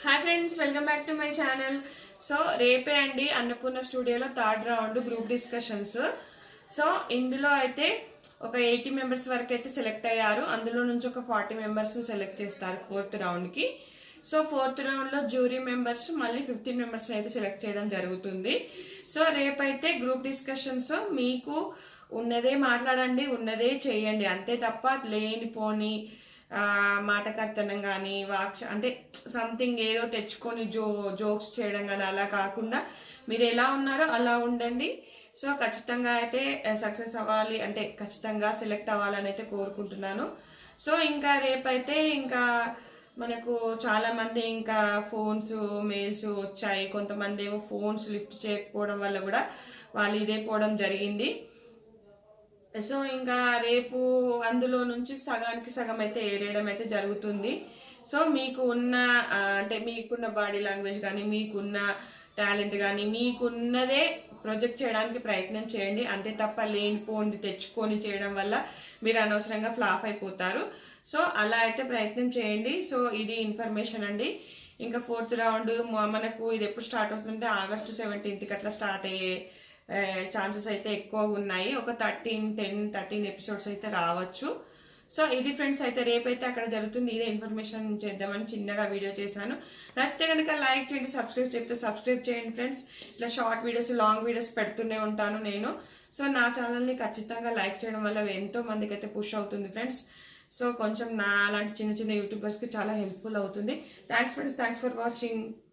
Hi friends, welcome back to my channel. So రేపే అండి అన్నపూర్ణ స్టూడియోలో third round group discussions. So ఇందులో అయితే ఒక 80 మెంబర్స్ వరకు అయితే సెలెక్ట్ అయ్యారు. అందులో నుంచి ఒక 40 మెంబర్స్ సెలెక్ట్ చేస్తారు ఫోర్త్ రౌండ్కి. సో ఫోర్త్ రౌండ్లో జ్యూరీ మెంబర్స్ మళ్ళీ 15 మెంబర్స్ అయితే సెలెక్ట్ చేయడం జరుగుతుంది. సో రేపైతే గ్రూప్ డిస్కషన్స్ మీకు ఉన్నదే మాట్లాడండి, ఉన్నదే చేయండి, అంతే తప్ప లేనిపోని మాటకర్తనం కానీ అంటే సంథింగ్ ఏదో తెచ్చుకొని జోక్స్ చేయడం కానీ అలా కాకుండా మీరు ఎలా ఉన్నారో అలా ఉండండి. సో ఖచ్చితంగా అయితే సక్సెస్ అవ్వాలి, అంటే ఖచ్చితంగా సెలెక్ట్ అవ్వాలని అయితే కోరుకుంటున్నాను. సో ఇంకా రేపైతే ఇంకా మనకు చాలా మంది ఇంకా ఫోన్స్ మెయిల్స్ వచ్చాయి. కొంతమంది ఏమో ఫోన్స్ లిఫ్ట్ చేయకపోవడం వల్ల కూడా వాళ్ళు ఇదే పోవడం జరిగింది. సో ఇంకా రేపు అందులో నుంచి సగానికి సగం అయితే ఏరేయడం అయితే జరుగుతుంది. సో మీకు ఉన్న అంటే మీకున్న బాడీ లాంగ్వేజ్ కానీ మీకున్న టాలెంట్ కానీ మీకున్నదే ప్రొజెక్ట్ చేయడానికి ప్రయత్నం చేయండి, అంతే తప్ప లేనిపోండి తెచ్చుకొని చేయడం వల్ల మీరు అనవసరంగా ఫ్లాప్ అయిపోతారు. సో అలా అయితే ప్రయత్నం చేయండి. సో ఇది ఇన్ఫర్మేషన్ అండి. ఇంకా ఫోర్త్ రౌండ్ మనకు ఇది ఎప్పుడు స్టార్ట్ అవుతుందంటే ఆగస్టు 17కి అట్లా స్టార్ట్ అయ్యే ఛాన్సెస్ అయితే ఎక్కువగా ఉన్నాయి. ఒక 13 ఎపిసోడ్స్ అయితే రావచ్చు. సో ఇది ఫ్రెండ్స్, అయితే రేపైతే అక్కడ జరుగుతుంది. ఇదే ఇన్ఫర్మేషన్ చేద్దామని చిన్నగా వీడియో చేశాను. నచ్చితే కనుక లైక్ చేయండి, సబ్స్క్రైబ్ చేయండి ఫ్రెండ్స్. ఇట్లా షార్ట్ వీడియోస్ లాంగ్ వీడియోస్ పెడుతూనే ఉంటాను నేను. సో నా ఛానల్ని ఖచ్చితంగా లైక్ చేయడం వల్ల ఎంతో మందికి అయితే పుష్ అవుతుంది ఫ్రెండ్స్. సో కొంచెం నా అలాంటి చిన్న చిన్న యూట్యూబర్స్కి చాలా హెల్ప్ఫుల్ అవుతుంది. Thanks friends, thanks for watching.